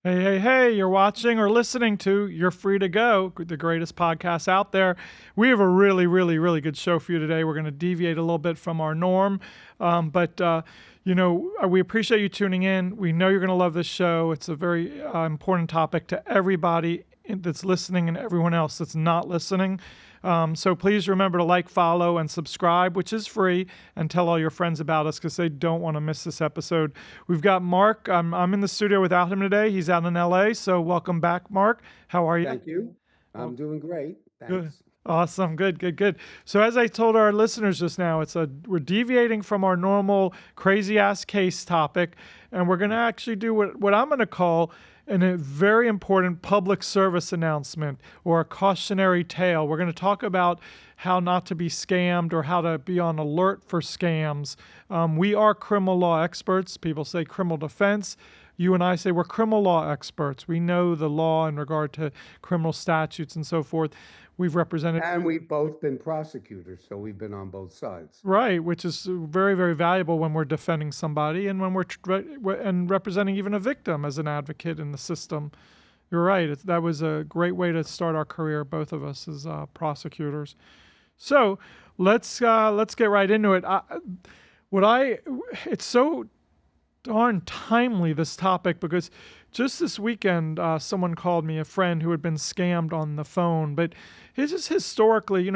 Hey, hey, hey, you're watching or listening to You're Free to Go, the greatest podcast out there. We have a really, really, really good show for you today. We're going to deviate a little bit from our norm, but we appreciate you tuning in. We know you're going to love this show. It's a very important topic to everybody that's listening and everyone else that's not listening. So please remember to like, follow, and subscribe, which is free, and tell all your friends about us because they don't want to miss this episode. We've got Marc. I'm in the studio without him today. He's out in LA. So welcome back, Marc. How are you? Thank you. Well, I'm doing great. good. Thanks. Awesome. Good, good, good. So as I told our listeners just now, we're deviating from our normal crazy ass case topic, and we're going to actually do what I'm going to call a very important public service announcement or a cautionary tale. We're going to talk about how not to be scammed or how to be on alert for scams. We are criminal law experts. People say criminal defense. You and I say we're criminal law experts. We know the law in regard to criminal statutes and so forth. We've represented, And we've both been prosecutors, so we've been on both sides. right, which is very, very valuable when we're defending somebody and when and representing even a victim as an advocate in the system. You're right. That was a great way to start our career, both of us as prosecutors. So let's get right into it. It's so darn timely, this topic, because just this weekend someone called me, a friend who had been scammed on the phone. But it's just historically,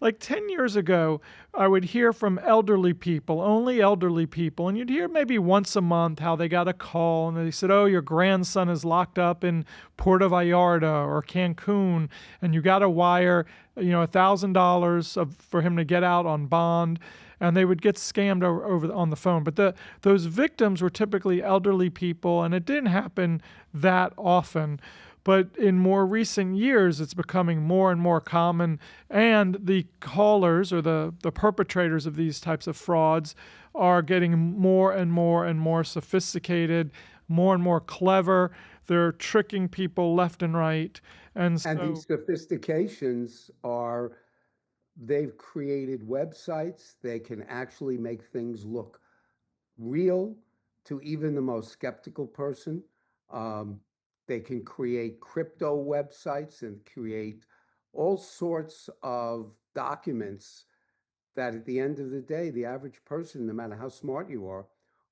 like 10 years ago, I would hear from elderly people, only elderly people, and you'd hear maybe once a month how they got a call and they said, oh, your grandson is locked up in Puerto Vallarta or Cancun and you got to wire $1,000 for him to get out on bond, and they would get scammed over on the phone. But those victims were typically elderly people, and it didn't happen that often. But in more recent years, it's becoming more and more common, and the callers or the perpetrators of these types of frauds are getting more and more and more sophisticated, more and more clever. They're tricking people left and right. And And so, these sophistications they've created websites. They can actually make things look real to even the most skeptical person. Um, they can create crypto websites and create all sorts of documents that at the end of the day, the average person, no matter how smart you are,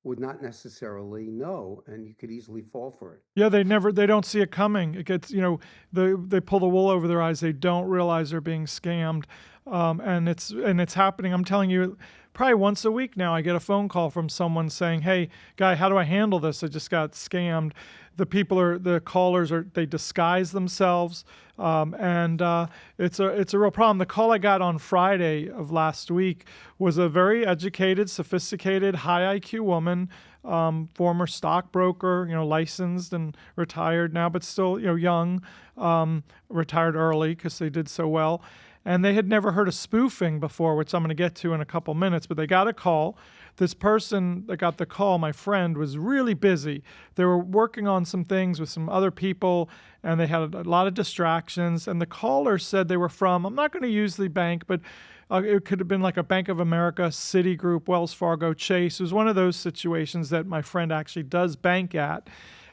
would not necessarily know, and you could easily fall for it. yeah, they don't see it coming. It gets, they pull the wool over their eyes. They don't realize they're being scammed, and it's happening. I'm telling you, probably once a week now, I get a phone call from someone saying, "Hey, guy, how do I handle this? I just got scammed." The callers they disguise themselves, and it's a real problem. The call I got on Friday of last week was a very educated, sophisticated, high IQ woman, former stockbroker, licensed and retired now, but still, young, retired early because they did so well. And they had never heard of spoofing before, which I'm going to get to in a couple minutes, but they got a call. This person that got the call, my friend, was really busy. They were working on some things with some other people, and they had a lot of distractions. And the caller said they were from, I'm not going to use the bank, but it could have been like a Bank of America, Citigroup, Wells Fargo, Chase. It was one of those situations that my friend actually does bank at.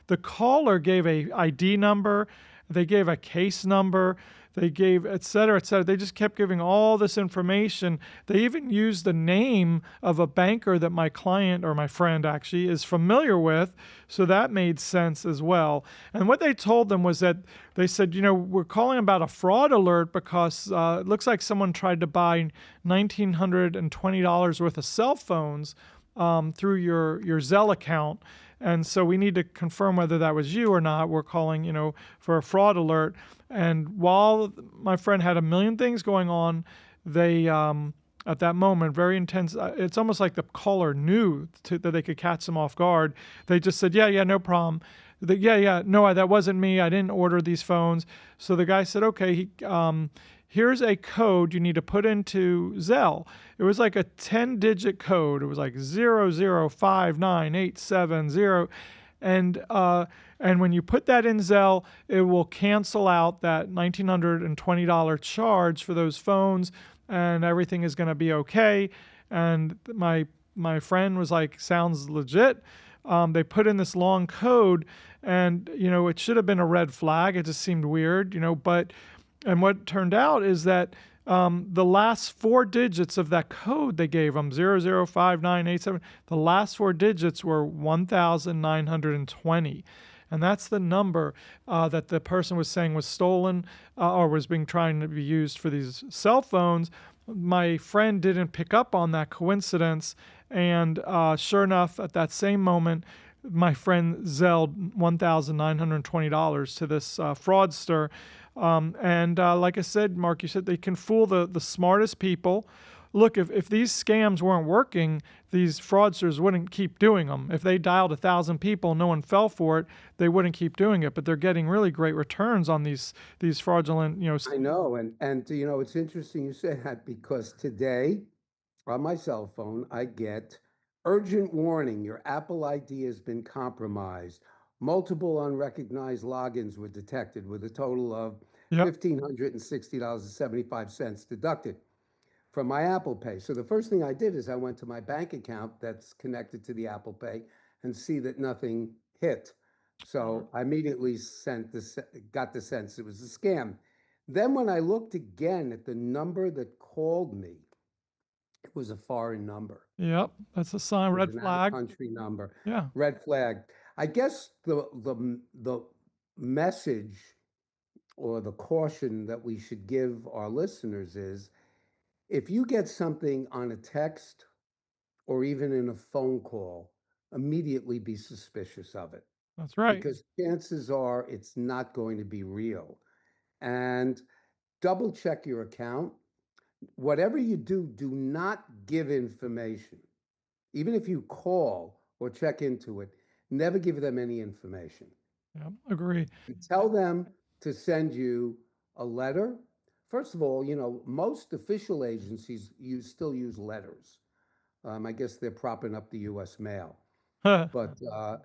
The caller gave a ID number, they gave a case number, they gave et cetera, et cetera. They just kept giving all this information. They even used the name of a banker that my client or my friend actually is familiar with. So that made sense as well. And what they told them was that they said, we're calling about a fraud alert because it looks like someone tried to buy $1,920 worth of cell phones through your Zelle account. And so we need to confirm whether that was you or not. We're calling, for a fraud alert. And while my friend had a million things going on, they, at that moment, very intense. It's almost like the caller knew that they could catch them off guard. They just said, yeah, no problem. Yeah, no, that wasn't me. I didn't order these phones. So the guy said, okay, here's a code you need to put into Zelle. It was like a 10-digit code. It was like 0059870. And when you put that in Zelle, it will cancel out that $1,920 charge for those phones, and everything is going to be okay. And my friend was like, sounds legit. They put in this long code, and it should have been a red flag. It just seemed weird, but and what turned out is that the last four digits of that code they gave them, 005987, the last four digits were 1,920. And that's the number that the person was saying was stolen or was being trying to be used for these cell phones. My friend didn't pick up on that coincidence. And sure enough, at that same moment, my friend Zelled $1,920 to this fraudster. And like I said, Mark, you said they can fool the smartest people. Look, if these scams weren't working, these fraudsters wouldn't keep doing them. If they dialed 1,000 people, no one fell for it, they wouldn't keep doing it. But they're getting really great returns on these fraudulent, I know, and it's interesting you say that because today on my cell phone I get urgent warning: your Apple ID has been compromised. Multiple unrecognized logins were detected with a total of Yep, $1,560.75 deducted from my Apple Pay. So the first thing I did is I went to my bank account that's connected to the Apple Pay and see that nothing hit. smart. So I immediately got the sense it was a scam. Then when I looked again at the number that called me, it was a foreign number. Yep, that's a sign, It was red an out of flag. country number. Yeah, Red flag. I guess the message or the caution that we should give our listeners is if you get something on a text or even in a phone call, immediately be suspicious of it that's right. because chances are it's not going to be real. And double check your account. Whatever you do, do not give information. Even if you call or check into it, never give them any information. Yeah, agree. Tell them to send you a letter. First of all, most official agencies still use letters. I guess they're propping up the U.S. mail, but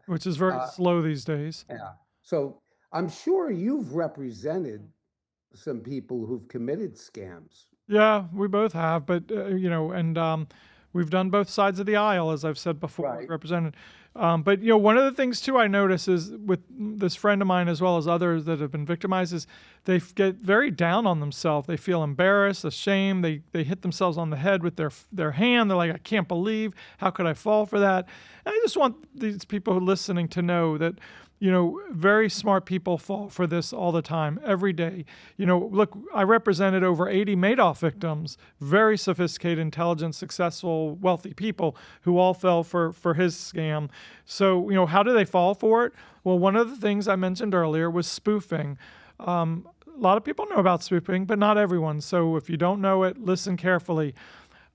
Which is very uh, slow these days. yeah. So I'm sure you've represented some people who've committed scams. Yeah, we both have, but and we've done both sides of the aisle, as I've said before. We've Right. represented, but one of the things too I notice is with this friend of mine as well as others that have been victimized is they get very down on themselves. They feel embarrassed, ashamed. They hit themselves on the head with their hand. They're like, I can't believe, how could I fall for that? And I just want these people listening to know that very smart people fall for this all the time, every day. Look, I represented over 80 Madoff victims, very sophisticated, intelligent, successful, wealthy people who all fell for his scam. So, how do they fall for it? Well, one of the things I mentioned earlier was spoofing. A lot of people know about spoofing, but not everyone. So if you don't know it, listen carefully.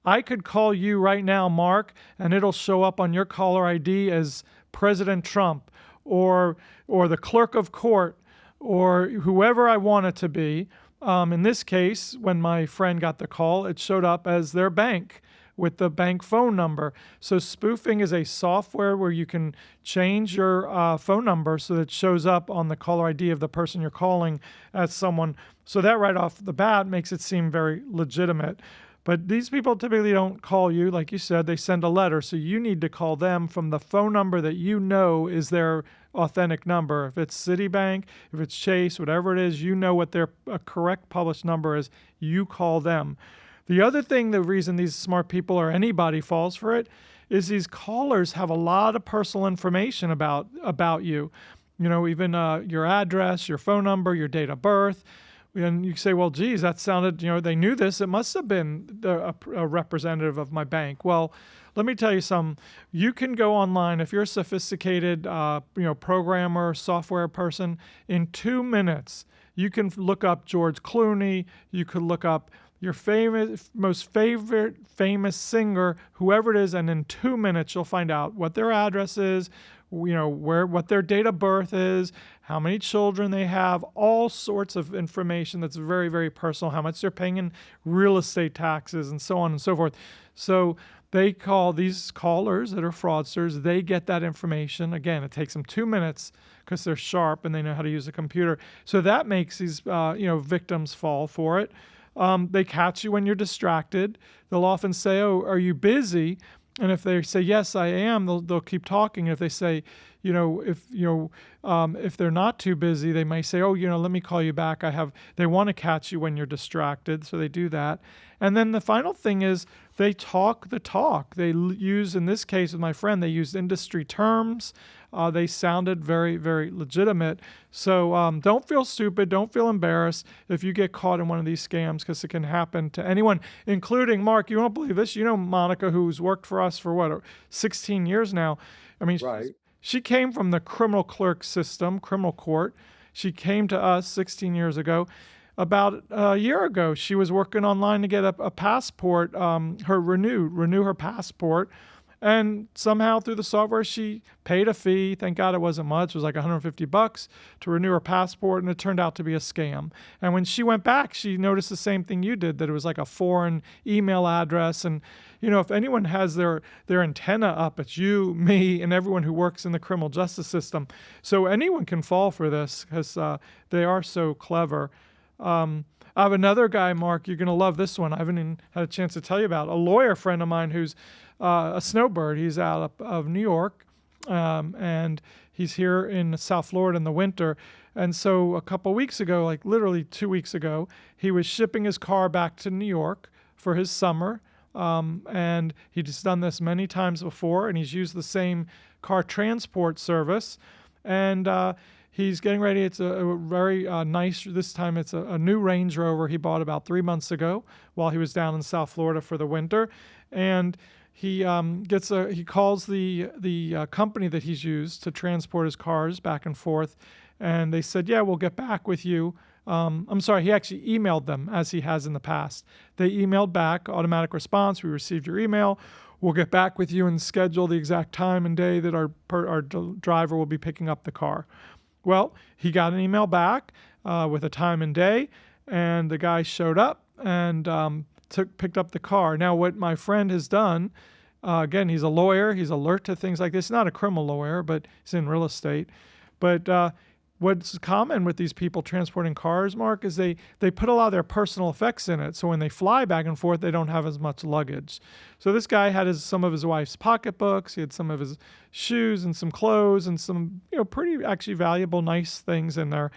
I could call you right now, Mark, and it'll show up on your caller ID as President Trump or the clerk of court or whoever I want it to be. In this case, when my friend got the call, it showed up as their bank with the bank phone number. So spoofing is a software where you can change your phone number so that it shows up on the caller ID of the person you're calling as someone. So that right off the bat makes it seem very legitimate. But these people typically don't call you, like you said, they send a letter. So you need to call them from the phone number that you know is their authentic number. If it's Citibank, if it's Chase, whatever it is, you know what their correct published number is. You call them. The other thing, the reason these smart people or anybody falls for it is these callers have a lot of personal information about you. Even your address, your phone number, your date of birth. And you say, well, geez, that sounded, they knew this. It must have been a representative of my bank. Well, let me tell you something. You can go online if you're a sophisticated, programmer, software person. In 2 minutes, you can look up George Clooney. You could look up your most favorite famous singer, whoever it is, and in 2 minutes you'll find out what their address is, what their date of birth is, how many children they have, all sorts of information that's very, very personal, how much they're paying in real estate taxes, and so on and so forth. So they call these callers that are fraudsters, they get that information. Again, it takes them 2 minutes because they're sharp and they know how to use a computer. So that makes these victims fall for it. They catch you when you're distracted. They'll often say, oh, are you busy? And if they say yes, I am, they'll keep talking. If they say, if they're not too busy, they may say, oh, let me call you back. They want to catch you when you're distracted, so they do that. And then the final thing is they talk the talk. They use, in this case with my friend, they used industry terms. They sounded very, very legitimate. So don't feel stupid. Don't feel embarrassed if you get caught in one of these scams, because it can happen to anyone, including Mark. You won't believe this. Monica, who's worked for us for 16 years now. I mean, Right. she came from the criminal clerk system, criminal court. She came to us 16 years ago. About a year ago, she was working online to get a passport, renew her passport. And somehow through the software, she paid a fee. Thank God it wasn't much. It was like $150 to renew her passport, and it turned out to be a scam. And when she went back, she noticed the same thing you did, that it was like a foreign email address. And, if anyone has their antenna up, it's you, me, and everyone who works in the criminal justice system. So anyone can fall for this, because they are so clever. I have another guy, Mark, you're going to love this one. I haven't even had a chance to tell you about. A lawyer friend of mine who's a snowbird. He's out of New York, and he's here in South Florida in the winter. And so a couple weeks ago, like literally 2 weeks ago, he was shipping his car back to New York for his summer. And he's done this many times before, and he's used the same car transport service. And he's getting ready. It's a very nice, this time it's a new Range Rover he bought about 3 months ago while he was down in South Florida for the winter. And he calls the company that he's used to transport his cars back and forth, and they said, yeah, we'll get back with you. I'm sorry, he actually emailed them, as he has in the past. They emailed back, automatic response, we received your email. We'll get back with you and schedule the exact time and day that our driver will be picking up the car. Well, he got an email back with a time and day, and the guy showed up and picked up the car. Now, what my friend has done, again, he's a lawyer. He's alert to things like this. He's not a criminal lawyer, but he's in real estate. But what's common with these people transporting cars, Mark, is they put a lot of their personal effects in it. So when they fly back and forth, they don't have as much luggage. So this guy had some of his wife's pocketbooks. He had some of his shoes and some clothes and some pretty actually valuable, nice things in there.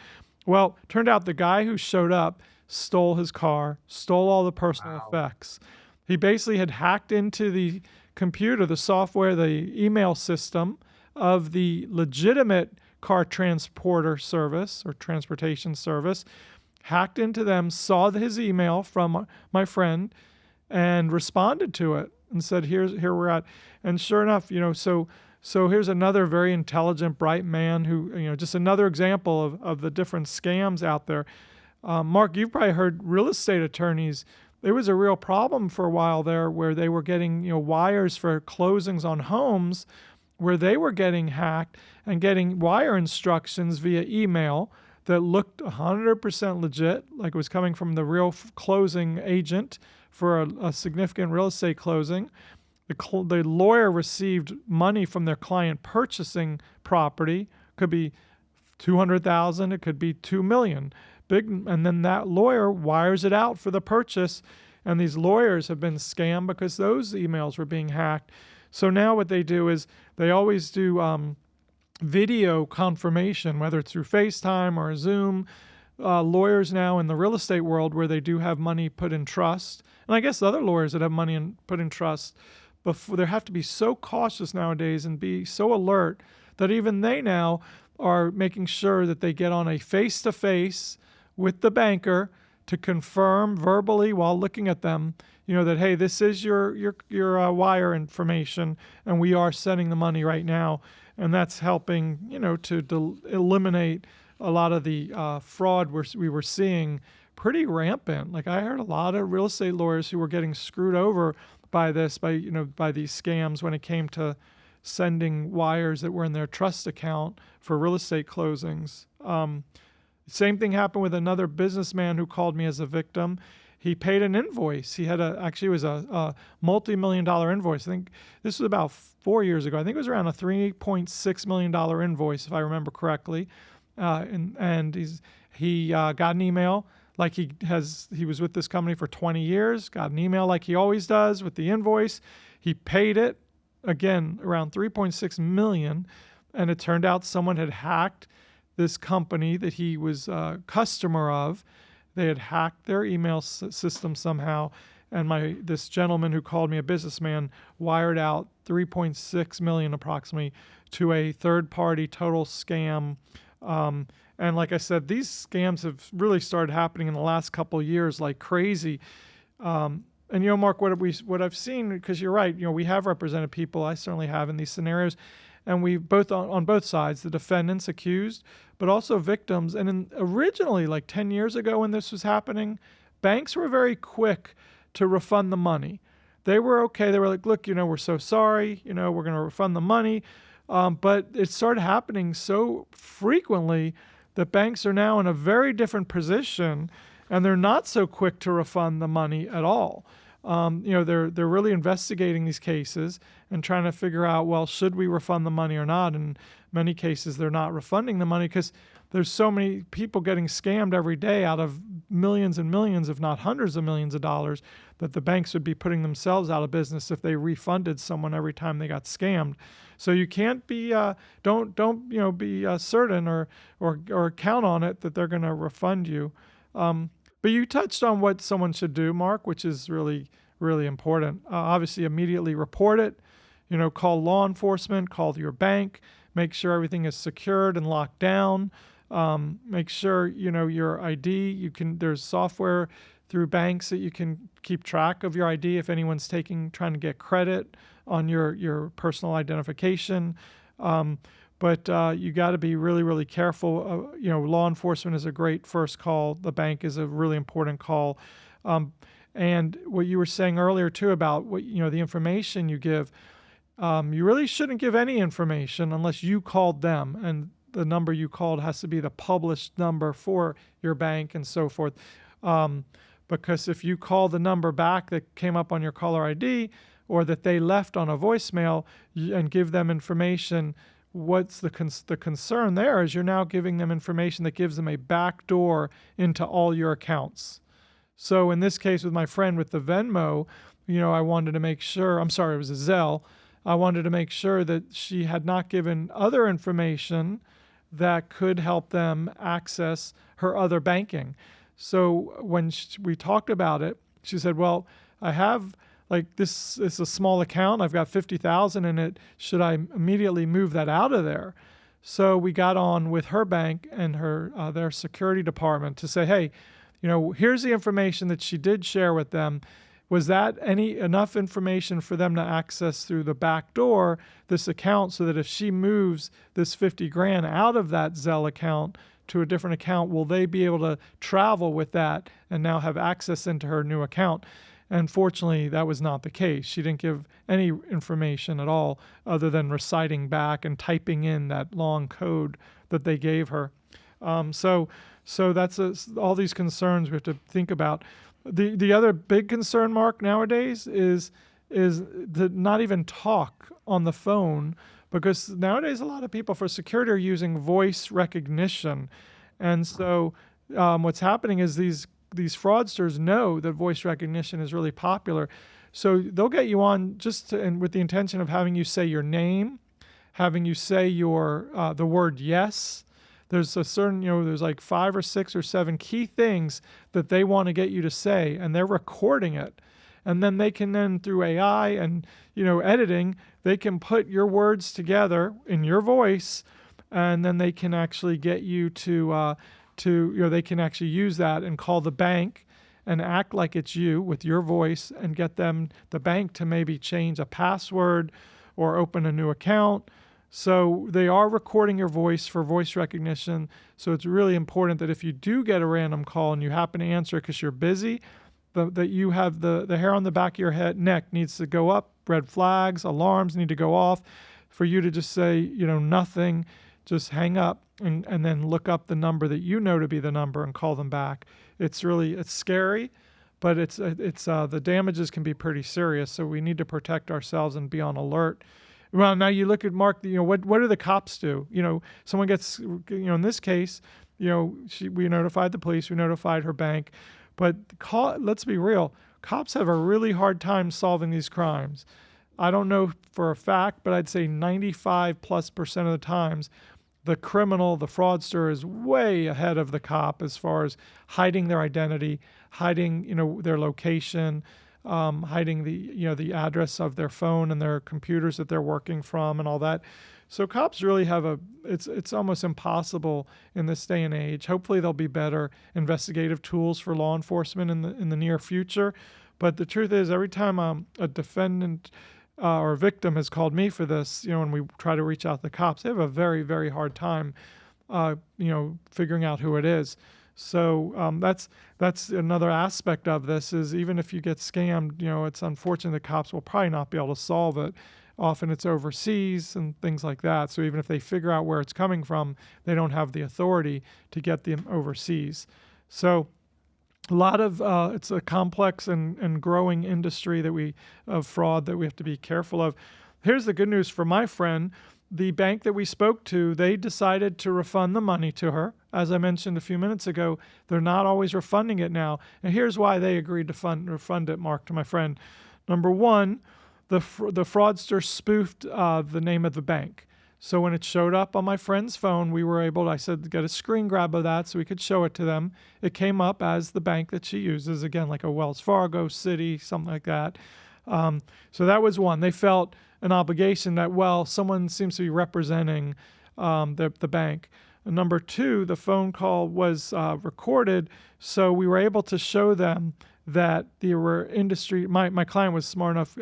Well, turned out the guy who showed up stole his car, stole all the personal effects. He basically had hacked into the computer, the software, the email system of the legitimate car transporter service or transportation service, hacked into them, saw his email from my friend, and responded to it and said, here we're at. And sure enough, so here's another very intelligent, bright man who, just another example of the different scams out there. Mark, you've probably heard real estate attorneys. There was a real problem for a while there where they were getting, wires for closings on homes where they were getting hacked and getting wire instructions via email that looked 100% legit, like it was coming from the real closing agent for a significant real estate closing. The lawyer received money from their client purchasing property. Could be $200,000, it could be $2 million. And then that lawyer wires it out for the purchase, and these lawyers have been scammed because those emails were being hacked. So now what they do is they always do video confirmation, whether it's through FaceTime or Zoom. Lawyers now in the real estate world where they do have money put in trust, and I guess other lawyers that have money put in trust, before they have to be so cautious nowadays and be so alert that even they now are making sure that they get on a face-to-face with the banker to confirm verbally while looking at them, that, hey, this is your wire information, and we are sending the money right now. And that's helping, to eliminate a lot of the fraud we were seeing pretty rampant. Like I heard a lot of real estate lawyers who were getting screwed over by these scams when it came to sending wires that were in their trust account for real estate closings. Same thing happened with another businessman who called me as a victim. He paid an invoice. He had it was a multi-million-dollar invoice. I think this was about 4 years ago. I think it was around a $3.6 million invoice, if I remember correctly. And he got an email like he was with this company for 20 years, got an email like he always does with the invoice. He paid it again, around 3.6 million. And it turned out someone had hacked this company that he was a customer of. They had hacked their email system somehow, and this gentleman who called me, a businessman, wired out 3.6 million approximately to a third-party total scam. And like I said, these scams have really started happening in the last couple of years like crazy. And Mark, what I've seen, because you're right, we have represented people. I certainly have in these scenarios, and we both on both sides, the defendants accused, but also victims. And originally, like 10 years ago when this was happening, banks were very quick to refund the money. They were okay. They were like, look, we're so sorry. We're going to refund the money. But it started happening so frequently that banks are now in a very different position, and they're not so quick to refund the money at all. They're really investigating these cases and trying to figure out, well, should we refund the money or not? In many cases, they're not refunding the money because there's so many people getting scammed every day out of millions and millions, if not hundreds of millions of dollars, that the banks would be putting themselves out of business if they refunded someone every time they got scammed. So you can't be don't be certain or count on it that they're going to refund you. But you touched on what someone should do, Mark, which is really, really important. Obviously, immediately report it. Call law enforcement, call your bank, make sure everything is secured and locked down. Make sure your ID. There's software through banks that you can keep track of your ID if anyone's trying to get credit on your personal identification. But you got to be really, really careful. Law enforcement is a great first call. The bank is a really important call. And what you were saying earlier too about the information you give, you really shouldn't give any information unless you called them, and the number you called has to be the published number for your bank and so forth. Because if you call the number back that came up on your caller ID or that they left on a voicemail and give them information, what's the concern there is you're now giving them information that gives them a back door into all your accounts. So in this case with my friend with the Venmo, I wanted to make sure, I'm sorry, it was a Zelle. I wanted to make sure that she had not given other information that could help them access her other banking. So when we talked about it, she said, well, I have this is a small account. I've got 50,000 in it. Should I immediately move that out of there? So we got on with her bank and their security department to say, hey, here's the information that she did share with them. Was that enough information for them to access through the back door this account so that if she moves this 50 grand out of that Zelle account to a different account, will they be able to travel with that and now have access into her new account? And fortunately, that was not the case. She didn't give any information at all other than reciting back and typing in that long code that they gave her. So that's all these concerns we have to think about. The other big concern, Mark, nowadays is to not even talk on the phone, because nowadays a lot of people for security are using voice recognition. And so what's happening is these fraudsters know that voice recognition is really popular. So they'll get you on and with the intention of having you say your name, having you say the word yes. There's a certain, there's like 5 or 6 or 7 key things that they want to get you to say, and they're recording it. And then they can through AI and, editing, they can put your words together in your voice, and then they can actually get you to they can actually use that and call the bank and act like it's you with your voice and get the bank to maybe change a password or open a new account. So they are recording your voice for voice recognition. So it's really important that if you do get a random call and you happen to answer it because you're busy, that you have the hair on the back of your neck needs to go up, red flags, alarms need to go off, for you to just say, nothing, just hang up and then look up the number that to be the number and call them back. It's scary, but it's the damages can be pretty serious. So we need to protect ourselves and be on alert. Well, now you look at Mark, what do the cops do? Someone gets, in this case, we notified the police, we notified her bank, but let's be real, cops have a really hard time solving these crimes. I don't know for a fact, but I'd say 95+% of the times, the criminal, the fraudster is way ahead of the cop as far as hiding their identity, hiding, their location, hiding the address of their phone and their computers that they're working from and all that. So cops really have it's almost impossible in this day and age. Hopefully there'll be better investigative tools for law enforcement in the near future. But the truth is, every time a defendant or a victim has called me for this, and we try to reach out to the cops, they have a very, very hard time, figuring out who it is. So that's another aspect of this is even if you get scammed, it's unfortunate the cops will probably not be able to solve it. Often it's overseas and things like that. So even if they figure out where it's coming from, they don't have the authority to get them overseas. So a lot of it's a complex and growing industry of fraud that we have to be careful of. Here's the good news for my friend. The bank that we spoke to, they decided to refund the money to her. As I mentioned a few minutes ago, they're not always refunding it now. And here's why they agreed to refund it, Mark, to my friend. Number one, the fraudster spoofed the name of the bank. So when it showed up on my friend's phone, we were able, I said, to get a screen grab of that so we could show it to them. It came up as the bank that she uses, again, like a Wells Fargo, Citi, something like that. So that was one. They felt an obligation that, well, someone seems to be representing the bank. And number two, the phone call was recorded, so we were able to show them that there were my client was smart enough.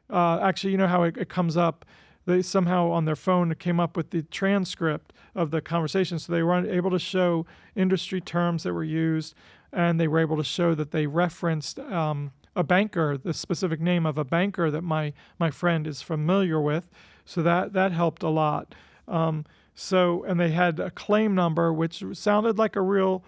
Actually, you know how it comes up? They somehow on their phone it came up with the transcript of the conversation, so they were able to show industry terms that were used, and they were able to show that they referenced a banker, the specific name of a banker that my friend is familiar with. So that helped a lot. And they had a claim number, which sounded like a real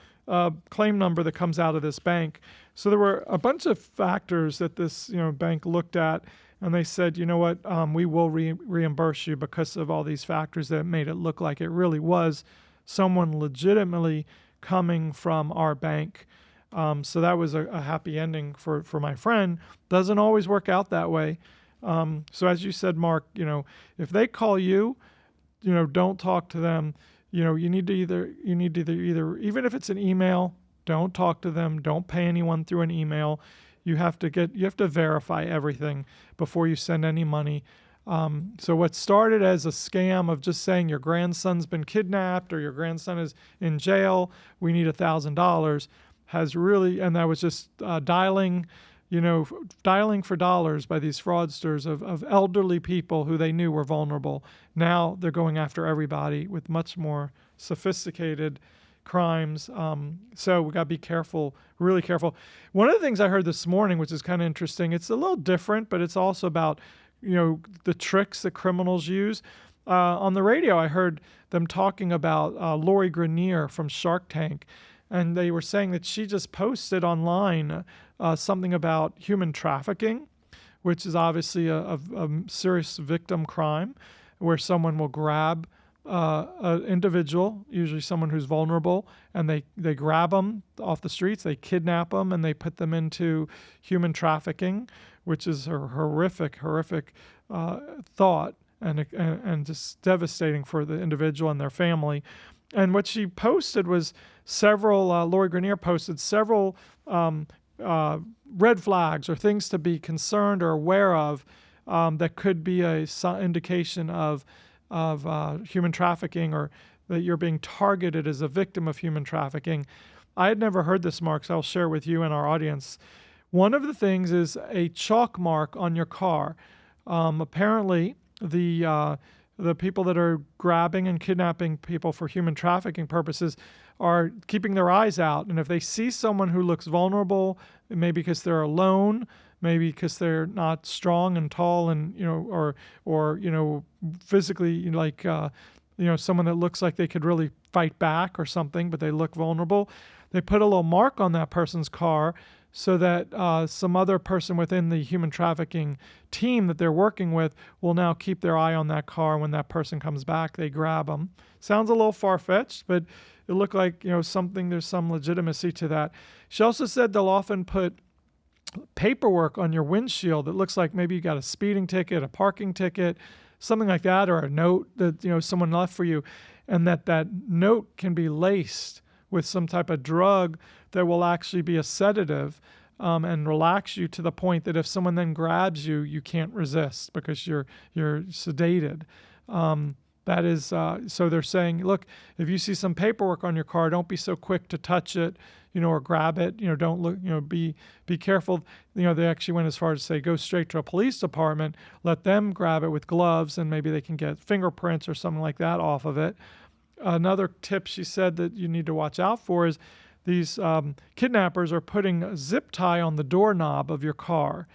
claim number that comes out of this bank. So there were a bunch of factors that this bank looked at, and they said, you know what, we will reimburse you because of all these factors that made it look like it really was someone legitimately coming from our bank. So that was a happy ending for my friend. Doesn't always work out that way. So as you said, Mark, if they call you, don't talk to them. You need to either even if it's an email, don't talk to them. Don't pay anyone through an email. You have to verify everything before you send any money. So what started as a scam of just saying your grandson's been kidnapped or your grandson is in jail, we need $1,000, has really, and that was just dialing for dollars by these fraudsters of elderly people who they knew were vulnerable. Now they're going after everybody with much more sophisticated crimes. So we got to be careful, really careful. One of the things I heard this morning, which is kind of interesting, it's a little different, but it's also about, the tricks that criminals use. On the radio, I heard them talking about Lori Grenier from Shark Tank. And they were saying that she just posted online something about human trafficking, which is obviously a serious victim crime, where someone will grab an individual, usually someone who's vulnerable, and they grab them off the streets, they kidnap them, and they put them into human trafficking, which is a horrific thought and just devastating for the individual and their family. And what she posted was Lori Grenier posted several red flags or things to be concerned or aware of that could be a indication of human trafficking or that you're being targeted as a victim of human trafficking. I had never heard this, Mark, so I'll share with you and our audience. One of the things is a chalk mark on your car. Apparently, the people that are grabbing and kidnapping people for human trafficking purposes are keeping their eyes out. And if they see someone who looks vulnerable, maybe because they're alone, maybe because they're not strong and tall and, or physically like, someone that looks like they could really fight back or something, but they look vulnerable, they put a little mark on that person's car so that some other person within the human trafficking team that they're working with will now keep their eye on that car. When that person comes back, they grab them. Sounds a little far-fetched, but it looked like, there's some legitimacy to that. She also said they'll often put paperwork on your windshield that looks like maybe you got a speeding ticket, a parking ticket, something like that, or a note that someone left for you, and that note can be laced with some type of drug that will actually be a sedative, and relax you to the point that if someone then grabs you, you can't resist because you're sedated. That is, so they're saying, look, if you see some paperwork on your car, don't be so quick to touch it, or grab it. Don't look, be careful. They actually went as far as to say, go straight to a police department, let them grab it with gloves, and maybe they can get fingerprints or something like that off of it. Another tip she said that you need to watch out for is these kidnappers are putting a zip tie on the doorknob of your car.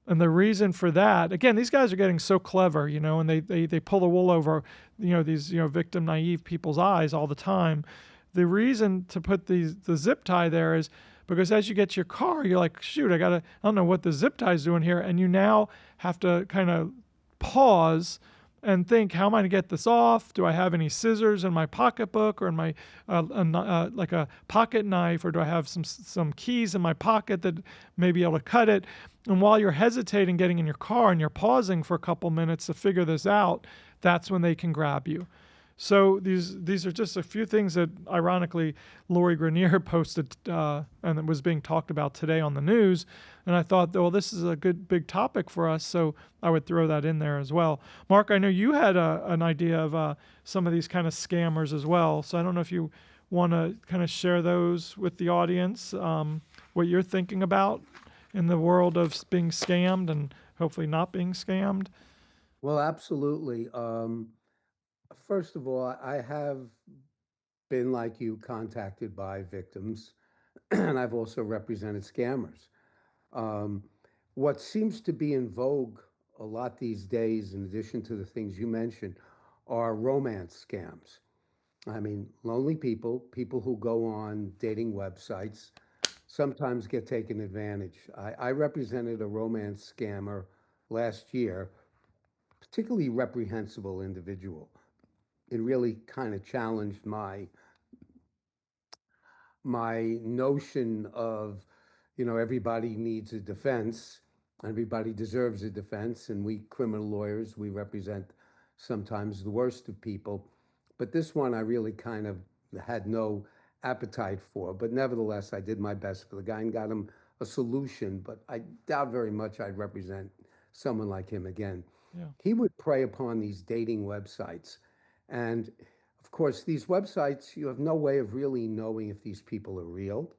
And the reason for that, again, these guys are getting so clever, and they pull the wool over, these, victim naive people's eyes all the time. The reason to put the zip tie there is because as you get to your car, you're like, shoot, I don't know what the zip tie is doing here. And you now have to kind of pause and think, how am I going to get this off? Do I have any scissors in my pocketbook or in my like a pocket knife, or do I have some keys in my pocket that may be able to cut it? And while you're hesitating getting in your car and you're pausing for a couple minutes to figure this out, that's when they can grab you. So these are just a few things that, ironically, Lori Grenier posted, and it was being talked about today on the news. And I thought, well, this is a good big topic for us, so I would throw that in there as well. Mark, I know you had an idea of some of these kind of scammers as well. So I don't know if you want to kind of share those with the audience, what you're thinking about in the world of being scammed and hopefully not being scammed. Well, absolutely. First of all, I have been like you contacted by victims, and I've also represented scammers. Um, what seems to be in vogue a lot these days, in addition to the things you mentioned, are romance scams. I mean, lonely people, people who go on dating websites, sometimes get taken advantage. I represented a romance scammer last year, particularly reprehensible individual. It really kind of challenged my notion of, everybody needs a defense, everybody deserves a defense, and we criminal lawyers, we represent sometimes the worst of people. But this one I really kind of had no appetite for. But nevertheless, I did my best for the guy and got him a solution. But I doubt very much I'd represent someone like him again. Yeah. He would prey upon these dating websites. And of course, these websites, you have no way of really knowing if these people are real.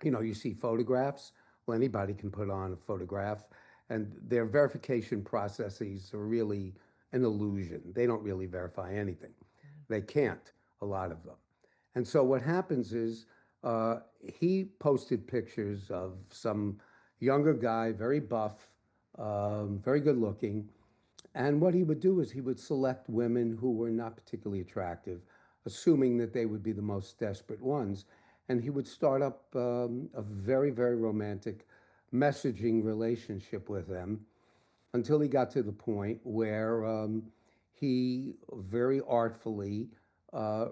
You see photographs. Well, anybody can put on a photograph, and their verification processes are really an illusion. They don't really verify anything. They can't, a lot of them. And so what happens is he posted pictures of some younger guy, very buff, very good looking, and what he would do is he would select women who were not particularly attractive, assuming that they would be the most desperate ones. And he would start up a very, very romantic messaging relationship with them until he got to the point where he very artfully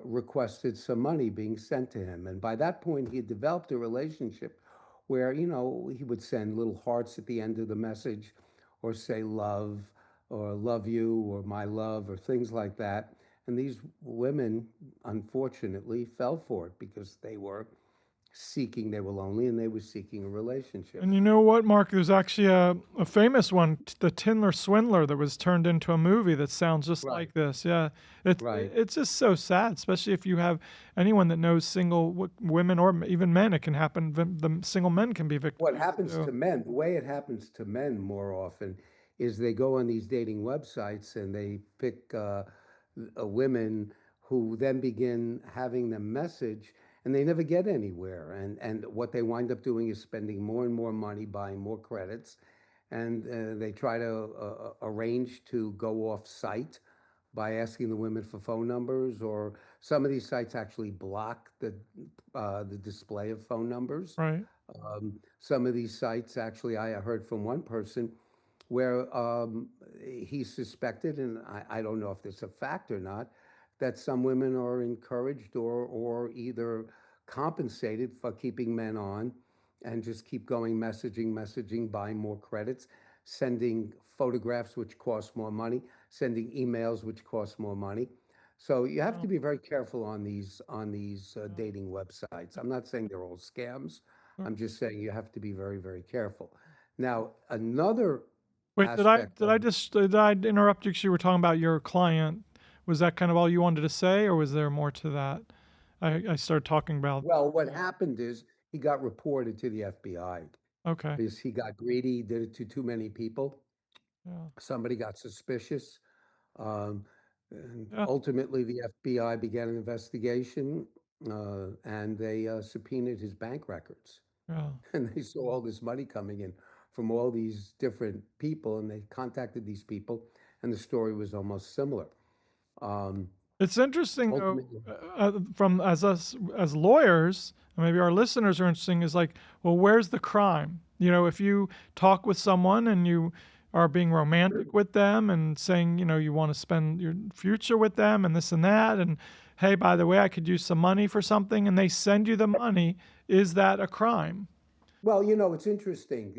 requested some money being sent to him. And by that point, he had developed a relationship where, he would send little hearts at the end of the message or say love or love you or my love or things like that. And these women, unfortunately, fell for it because they were lonely and they were seeking a relationship. And you know what, Mark? There's actually a famous one, the Tindler Swindler, that was turned into a movie that sounds just Right, like this. Yeah, right. it's just so sad, especially if you have anyone that knows single women or even men. It can happen. The single men can be What victims happens too. to men, the way it happens to men more often is they go on these dating websites and they pick women who then begin having them message and they never get anywhere. And what they wind up doing is spending more and more money buying more credits. And they try to arrange to go off site by asking the women for phone numbers, or some of these sites actually block the display of phone numbers. Right. Some of these sites, actually, I heard from one person where he suspected, and I don't know if this is a fact or not, that some women are encouraged or either compensated for keeping men on and just keep going, messaging, buying more credits, sending photographs, which cost more money, sending emails, which cost more money. So you have Yeah, to be very careful on these yeah. dating websites. I'm not saying they're all scams. Sure. I'm just saying you have to be very, very careful. Now, another Wait, aspect of did I interrupt you 'cause you were talking about your client? Was that kind of all you wanted to say, or was there more to that? I started talking about. well, what happened is he got reported to the FBI Okay. because he got greedy, did it to too many people. Yeah. Somebody got suspicious. Um, and Yeah. ultimately, the FBI began an investigation and they subpoenaed his bank records. Yeah. And they saw all this money coming in from all these different people, and they contacted these people, and the story was almost similar. Um, It's interesting though, ultimately, from as us as lawyers, and maybe our listeners are interesting. Is like, well, where's the crime? You know, if you talk with someone and you are being romantic with them and saying, you know, you want to spend your future with them and this and that, and hey, by the way, I could use some money for something, and they send you the money, is that a crime? well, it's interesting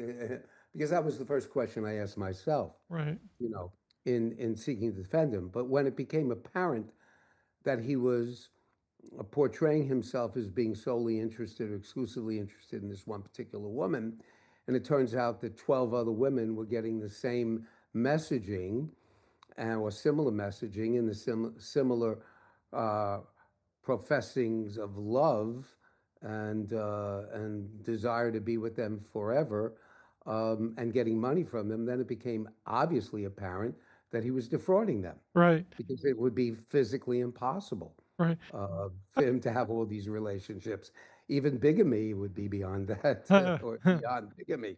because that was the first question I asked myself, Right. you know, in seeking to defend him. But when it became apparent that he was portraying himself as being solely interested or exclusively interested in this one particular woman. And it turns out that 12 other women were getting the same messaging or similar messaging and the similar uh, professings of love and desire to be with them forever and getting money from them. Then it became obviously apparent that he was defrauding them Right. because it would be physically impossible Right. for him to have all these relationships. Even bigamy would be beyond that, or beyond bigamy.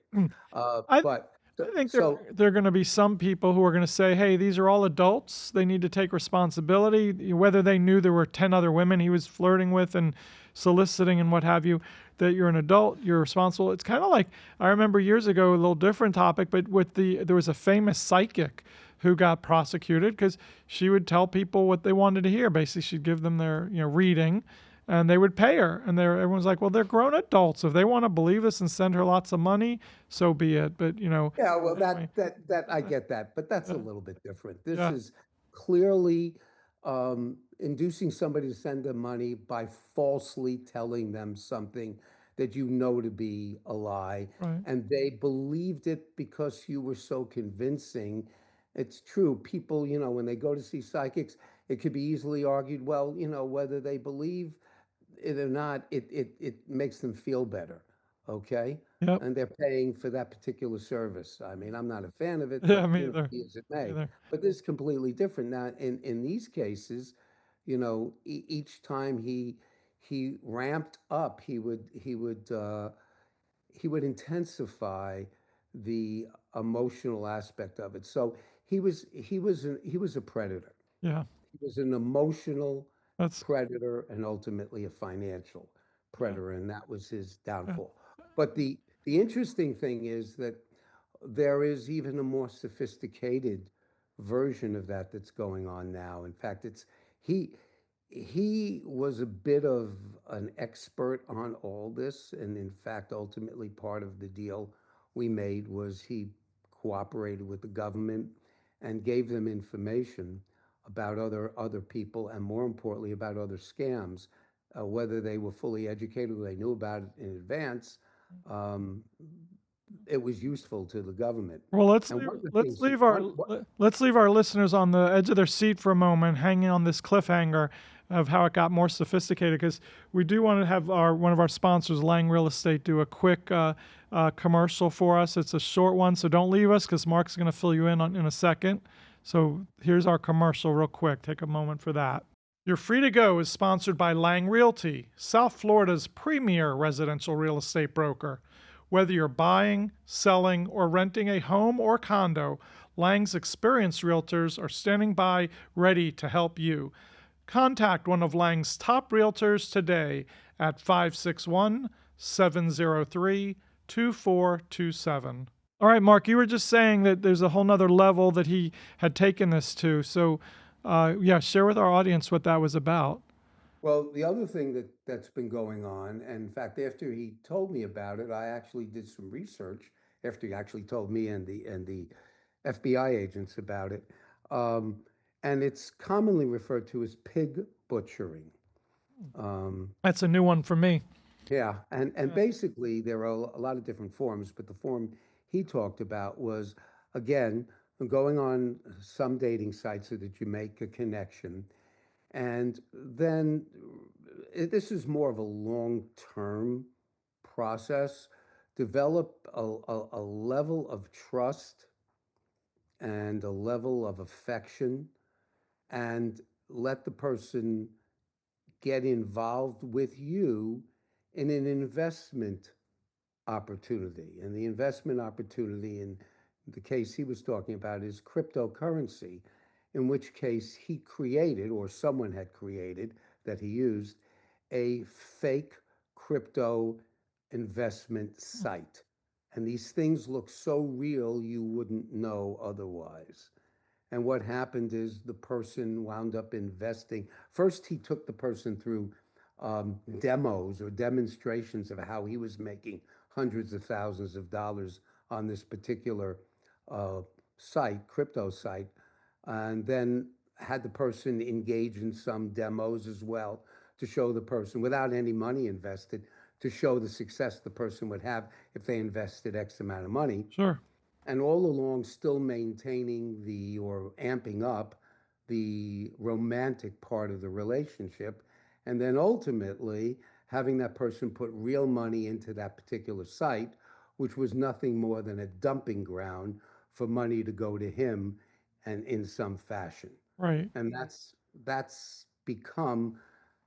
I But I think so, there are going to be some people who are going to say, "Hey, these are all adults. They need to take responsibility." Whether they knew there were 10 other women he was flirting with and soliciting and what have you, that you're an adult, you're responsible. It's kind of like I remember years ago, a little different topic, but there was a famous psychic who got prosecuted because she would tell people what they wanted to hear. Basically, she'd give them their reading, and they would pay her. And everyone's like, well, they're grown adults. If they want to believe this and send her lots of money, so be it. But yeah, well, anyway, that I get that, but that's a yeah, little bit different. This yeah, is clearly inducing somebody to send them money by falsely telling them something that you know to be a lie, right, and they believed it because you were so convincing. It's true. People, when they go to see psychics, it could be easily argued, well, whether they believe it or not, it makes them feel better. Okay. yep, And they're paying for that particular service. I mean, I'm not a fan of it, yeah, but me either, be as it me may. either, But this is completely different. Now, in these cases, each time he ramped up, he would intensify the emotional aspect of it. So he was a predator. yeah, He was an emotional that's predator and ultimately a financial yeah, predator, and that was his yeah, downfall. But the interesting thing is that there is even a more sophisticated version of that that's going on now. In fact, he he was a bit of an expert on all this, and in fact, ultimately part of the deal we made was he cooperated with the government and gave them information about other people, and more importantly, about other scams, whether they were fully educated or they knew about it in advance. Um, it was useful to the government. Well, And one of the let's things, leave our what, let's leave our listeners on the edge of their seat for a moment, hanging on this cliffhanger of how it got more sophisticated. Because we do want to have one of our sponsors, Lang Real Estate, do a quick commercial for us. It's a short one, so don't leave us because Mark's going to fill you in in a second. So here's our commercial, real quick. Take a moment for that. You're Free to Go is sponsored by Lang Realty, South Florida's premier residential real estate broker. Whether you're buying, selling, or renting a home or condo, Lang's experienced realtors are standing by ready to help you. Contact one of Lang's top realtors today at 561 703 2427. All right, Mark, you were just saying that there's a whole nother level that he had taken this to. So, yeah, share with our audience what that was about. Well, the other thing that's been going on, and in fact, after he told me about it, I actually did some research after he actually told me and the FBI agents about it. Um, and it's commonly referred to as pig butchering. Um, That's a new one for me. yeah, and Yeah. basically there are a lot of different forms, but the form he talked about was again going on some dating sites so that you make a connection, and then this is more of a long-term process. Develop a level of trust and a level of affection, and let the person get involved with you in an investment opportunity. And the investment opportunity in the case he was talking about is cryptocurrency, in which case he created, or someone had created that he used, a fake crypto investment site. And these things look so real you wouldn't know otherwise. And what happened is the person wound up investing. First, he took the person through demos or demonstrations of how he was making hundreds of thousands of dollars on this particular uh, site, crypto site, and then had the person engage in some demos as well to show the person without any money invested, to show the success the person would have if they invested X amount of money, Sure. and all along still maintaining the or amping up the romantic part of the relationship, and then ultimately having that person put real money into that particular site, which was nothing more than a dumping ground for money to go to him and in some fashion. Right. And that's become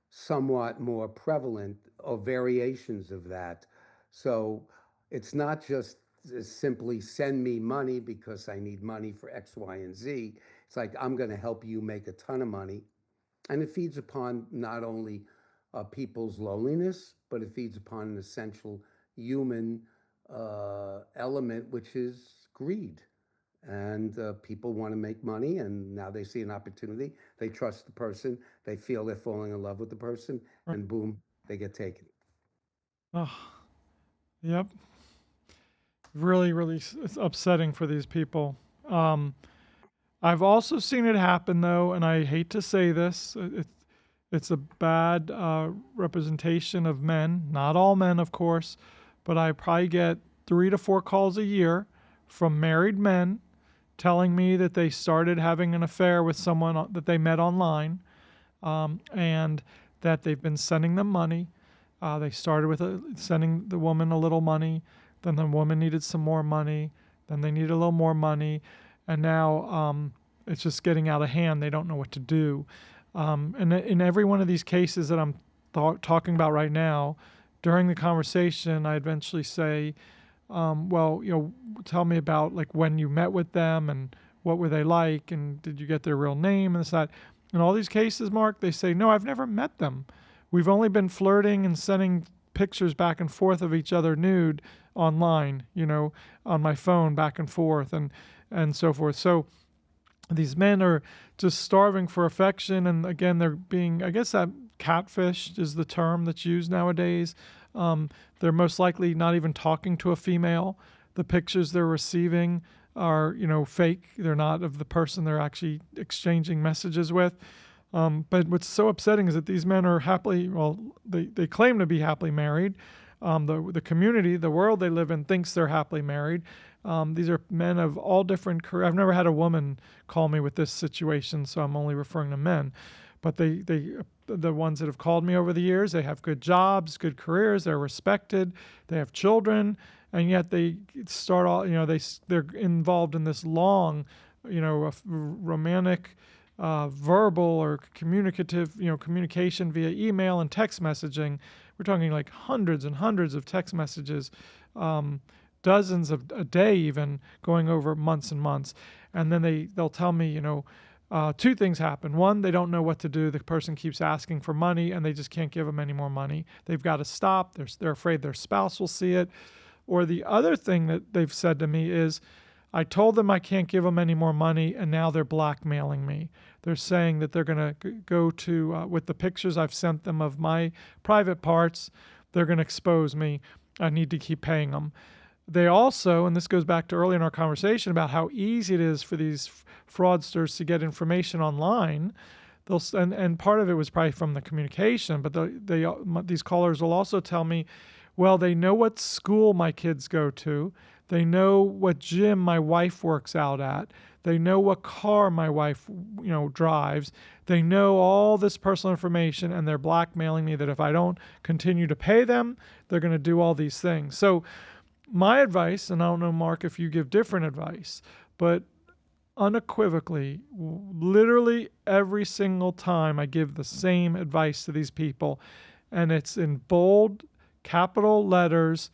somewhat more prevalent or variations of that. So it's not just simply send me money because I need money for X, Y, and Z. It's like I'm going to help you make a ton of money. And it feeds upon not only people's loneliness, but it feeds upon an essential human element, which is greed. And people want to make money, and now they see an opportunity. They trust the person. They feel they're falling in love with the person, Right. and boom, they get taken. Oh, yep. Really, really it's upsetting for these people. Um, I've also seen it happen though, and I hate to say this. It's a bad representation of men. Not all men, of course, but I probably get 3 to 4 calls a year from married men telling me that they started having an affair with someone that they met online, and that they've been sending them money. They started with sending the woman a little money, then the woman needed some more money, then they needed a little more money, and now it's just getting out of hand. They don't know what to do. And in every one of these cases that I'm talking about right now, during the conversation, I eventually say, well, tell me about like when you met with them and what were they like and did you get their real name and this that. In all these cases, Mark, they say, no, I've never met them. We've only been flirting and sending pictures back and forth of each other nude online, on my phone back and forth and so forth. So these men are just starving for affection, and again, they're being, I guess that catfished is the term that's used nowadays. They're most likely not even talking to a female. The pictures they're receiving are, fake. They're not of the person they're actually exchanging messages with. But what's so upsetting is that these men are happily, well, they claim to be happily married. The community, the world they live in, thinks they're happily married. These are men of all different careers. I've never had a woman call me with this situation, so I'm only referring to men. But the ones that have called me over the years, they have good jobs, good careers, they're respected, they have children, and yet they start all, they're involved in this long, romantic, verbal or communicative, communication via email and text messaging. We're talking like hundreds and hundreds of text messages, dozens of a day, even going over months and months. And then they'll tell me, two things happen. One, they don't know what to do. The person keeps asking for money, and they just can't give them any more money. They've got to stop. They're afraid their spouse will see it. Or the other thing that they've said to me is, I told them I can't give them any more money, and now they're blackmailing me. They're saying that they're going to go to, with the pictures I've sent them of my private parts, they're going to expose me. I need to keep paying them. They also, and this goes back to earlier in our conversation about how easy it is for these fraudsters to get information online. And part of it was probably from the communication, but these callers will also tell me, well, they know what school my kids go to. They know what gym my wife works out at. They know what car my wife, drives. They know all this personal information, and they're blackmailing me that if I don't continue to pay them, they're going to do all these things. So my advice, and I don't know, Mark, if you give different advice, but unequivocally, literally every single time I give the same advice to these people, and it's in bold, capital letters: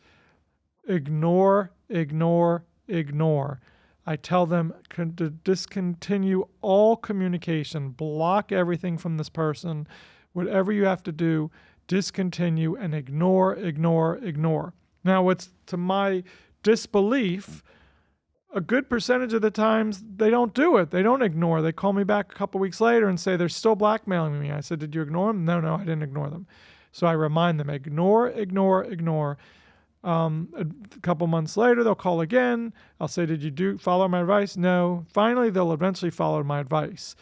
ignore, ignore, ignore. I tell them to discontinue all communication, block everything from this person, whatever you have to do, discontinue and ignore, ignore, ignore. Now, what's to my disbelief, a good percentage of the times they don't do it. They don't ignore. They call me back a couple weeks later and say they're still blackmailing me. I said, did you ignore them? No, I didn't ignore them. So I remind them, ignore, ignore, ignore. A couple months later, they'll call again. I'll say, did you follow my advice? No. Finally, they'll eventually follow my advice.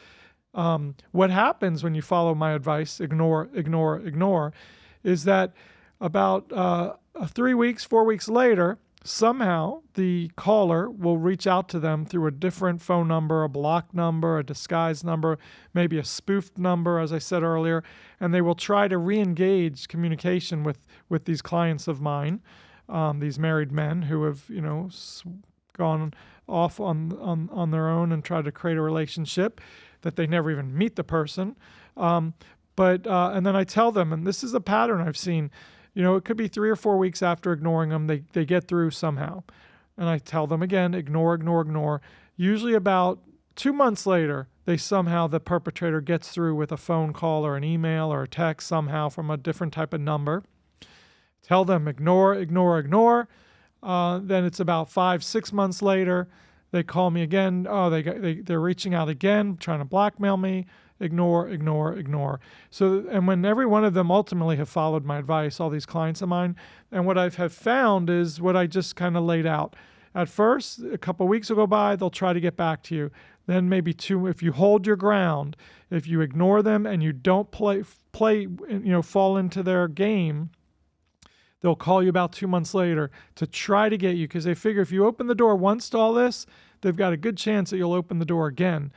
What happens when you follow my advice, ignore, ignore, ignore, is that about 3 weeks, 4 weeks later, somehow the caller will reach out to them through a different phone number, a blocked number, a disguised number, maybe a spoofed number, as I said earlier, and they will try to re-engage communication with these clients of mine, these married men who have, gone off on their own and tried to create a relationship that they never even meet the person. And then I tell them, and this is a pattern I've seen, it could be 3 or 4 weeks after ignoring them, they get through somehow. And I tell them again, ignore, ignore, ignore. Usually about 2 months later, the perpetrator gets through with a phone call or an email or a text somehow from a different type of number. Tell them, ignore, ignore, ignore. Then it's about 5, 6 months later, they call me again. Oh, they're reaching out again, trying to blackmail me. Ignore, ignore, ignore. So, and when every one of them ultimately have followed my advice, all these clients of mine, and what I've have found is what I just kind of laid out. At first, a couple of weeks will go by, they'll try to get back to you. Then maybe 2, if you hold your ground, if you ignore them and you don't fall into their game, they'll call you about 2 months later to try to get you, because they figure if you open the door once to all this, they've got a good chance that you'll open the door again.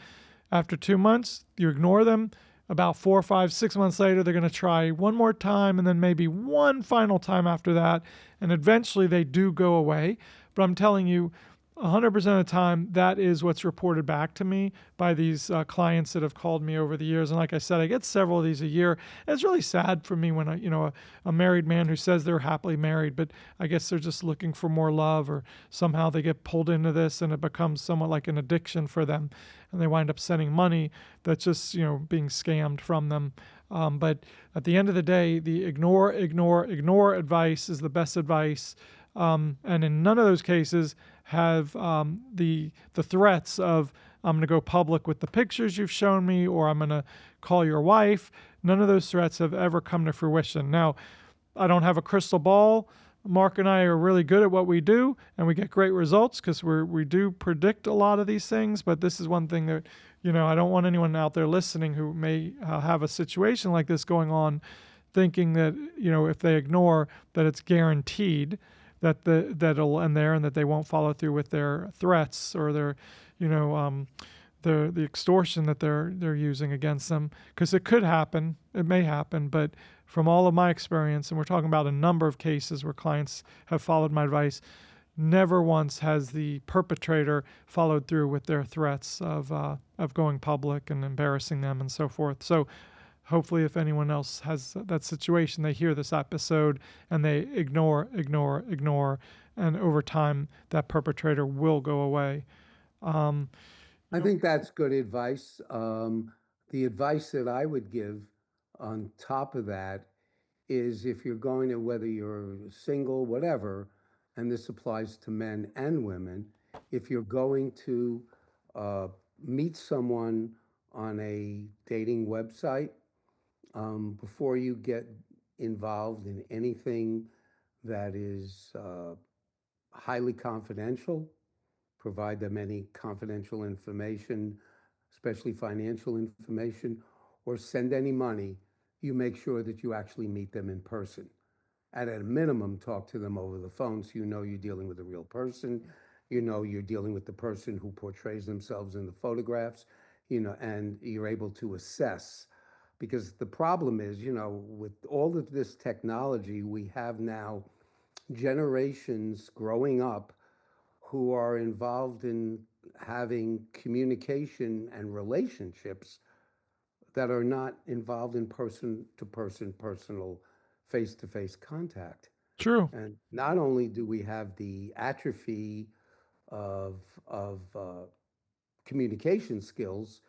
After 2 months, you ignore them. About 4, 5, 6 months later, they're going to try one more time, and then maybe one final time after that. And eventually they do go away. But I'm telling you, 100% of the time, that is what's reported back to me by these clients that have called me over the years. And like I said, I get several of these a year. And it's really sad for me when a married man who says they're happily married, but I guess they're just looking for more love, or somehow they get pulled into this and it becomes somewhat like an addiction for them, and they wind up sending money that's just being scammed from them. But at the end of the day, the ignore, ignore, ignore advice is the best advice. And in none of those cases have the threats of, I'm going to go public with the pictures you've shown me, or I'm going to call your wife. None of those threats have ever come to fruition. Now, I don't have a crystal ball. Mark and I are really good at what we do, and we get great results because we do predict a lot of these things. But this is one thing that, I don't want anyone out there listening who may have a situation like this going on, thinking that, if they ignore, that it's guaranteed that that'll end there, and that they won't follow through with their threats or their, the extortion that they're using against them. Because it could happen, it may happen, but from all of my experience, and we're talking about a number of cases where clients have followed my advice, never once has the perpetrator followed through with their threats of going public and embarrassing them and so forth. So hopefully, if anyone else has that situation, they hear this episode and they ignore, ignore, ignore, and over time, that perpetrator will go away. I think that's good advice. The advice that I would give on top of that is, if you're going to, whether you're single, whatever, and this applies to men and women, if you're going to uh, meet someone on a dating website, before you get involved in anything that is highly confidential, provide them any confidential information, especially financial information, or send any money, you make sure that you actually meet them in person. At a minimum, talk to them over the phone so you know you're dealing with a real person. You know you're dealing with the person who portrays themselves in the photographs, and you're able to assess. Because the problem is, with all of this technology, we have now generations growing up who are involved in having communication and relationships that are not involved in person to person, personal, face to face contact. True. And not only do we have the atrophy of, of communication skills,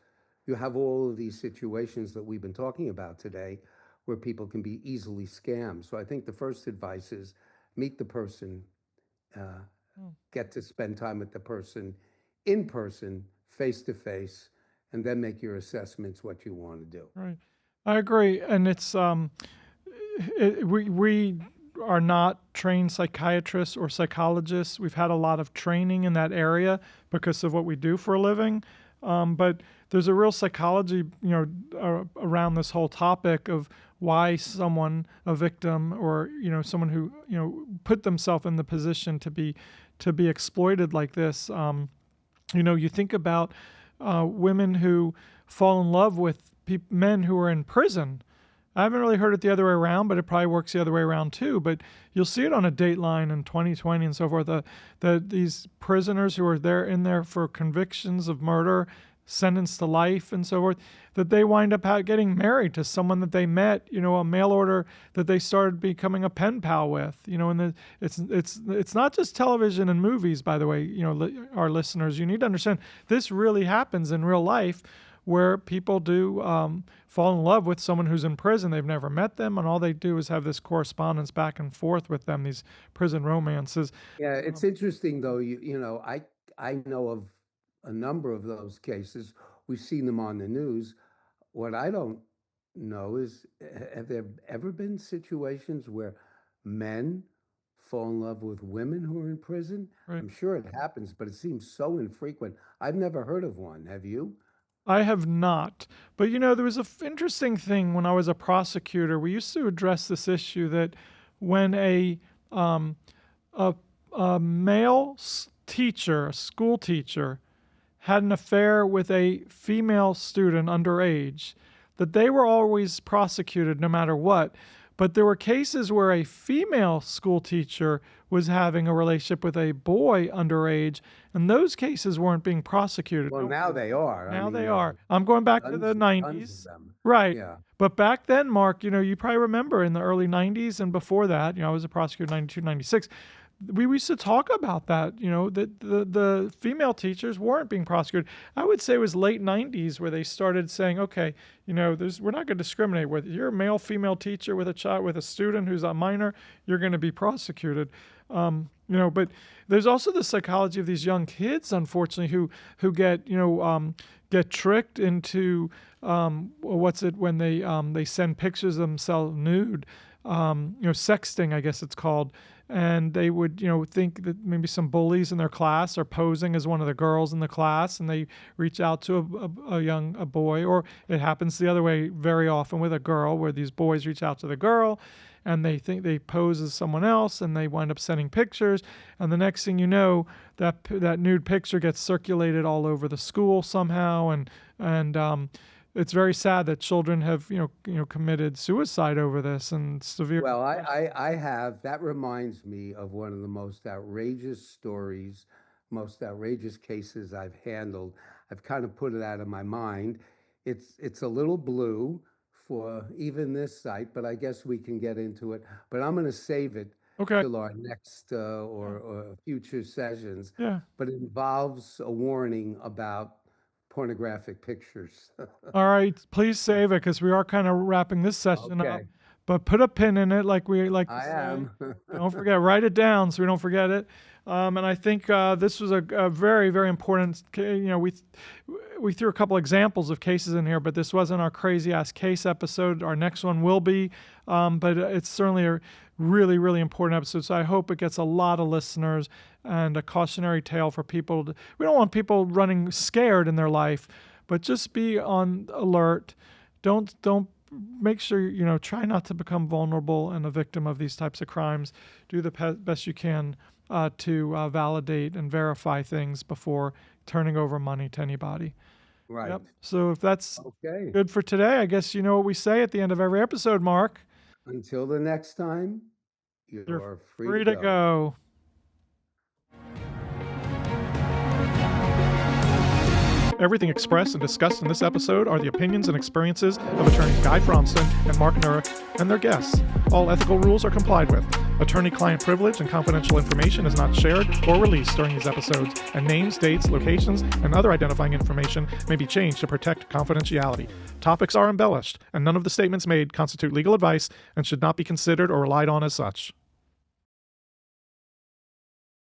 you have all of these situations that we've been talking about today where people can be easily scammed. So I think the first advice is meet the person, uh, Mm, get to spend time with the person in person, face to face, and then make your assessments what you want to do. right. I agree, and it's we are not trained psychiatrists or psychologists. We've had a lot of training in that area because of what we do for a living. But there's a real psychology, around this whole topic of why someone, a victim, or someone who put themselves in the position to be exploited like this. You think about women who fall in love with men who are in prison. I haven't really heard it the other way around, but it probably works the other way around too. But you'll see it on a Dateline in 2020 and so forth. These prisoners who are in there for convictions of murder, sentenced to life and so forth, that they wind up getting married to someone that they met, a mail order that they started becoming a pen pal with, and it's not just television and movies, by the way, our listeners, you need to understand this really happens in real life where people do fall in love with someone who's in prison. They've never met them, and all they do is have this correspondence back and forth with them, these prison romances. Yeah, it's interesting though. I know of a number of those cases. We've seen them on the news. What I don't know is, have there ever been situations where men fall in love with women who are in prison? Right. I'm sure it happens, but it seems so infrequent. I've never heard of one. Have you? I have not. But there was a interesting thing when I was a prosecutor. We used to address this issue that when um, a, a male teacher, a school teacher, had an affair with a female student underage, that they were always prosecuted no matter what. But there were cases where a female school teacher was having a relationship with a boy underage, and those cases weren't being prosecuted. Well, No, now they are. I now mean, they there are. are I'm going back to the tons of 90s. them. Right. Yeah. But back then, Mark, you probably remember in the early 90s and before that, I was a prosecutor in 92, 96. We used to talk about that, that the female teachers weren't being prosecuted. I would say it was late 90s where they started saying, okay, we're not going to discriminate. Whether you're a male, female teacher with a child, with a student who's a minor, you're going to be prosecuted. But there's also the psychology of these young kids, unfortunately, who get tricked into what's it when they send pictures of themselves nude, sexting, I guess it's called, and they would think that maybe some bullies in their class are posing as one of the girls in the class, and they reach out to a boy, or it happens the other way very often with a girl, where these boys reach out to the girl and they think they pose as someone else, and they wind up sending pictures, and the next thing you know, that nude picture gets circulated all over the school somehow, and it's very sad that children have committed suicide over this and severe Well, depression. I have, that reminds me of one of the most outrageous stories, most outrageous cases I've handled. I've kind of put it out of my mind. It's a little blue for even this site, but I guess we can get into it. But I'm going to save it Okay. till our next Yeah. or future sessions. Yeah. But it involves a warning about pornographic pictures. All right. Please save it because we are kind of wrapping this session up. Okay. but put a pin in it, like we like to I say. am. Don't forget, write it down so we don't forget it. And I think this was a very, very important. We threw a couple examples of cases in here, but this wasn't our crazy ass case episode. Our next one will be, but it's certainly a really, really important episode. So I hope it gets a lot of listeners and a cautionary tale for people. We don't want people running scared in their life, but just be on alert. Don't make sure, try not to become vulnerable and a victim of these types of crimes. Do the best you can to validate and verify things before turning over money to anybody. Right. Yep. So if that's Okay. good for today, I guess you know what we say at the end of every episode, Mark. Until the next time, You're you're free to go. Everything expressed and discussed in this episode are the opinions and experiences of attorneys Guy Fronstin and Marc Nurik and their guests. All ethical rules are complied with. Attorney-client privilege and confidential information is not shared or released during these episodes, and names, dates, locations, and other identifying information may be changed to protect confidentiality. Topics are embellished, and none of the statements made constitute legal advice and should not be considered or relied on as such.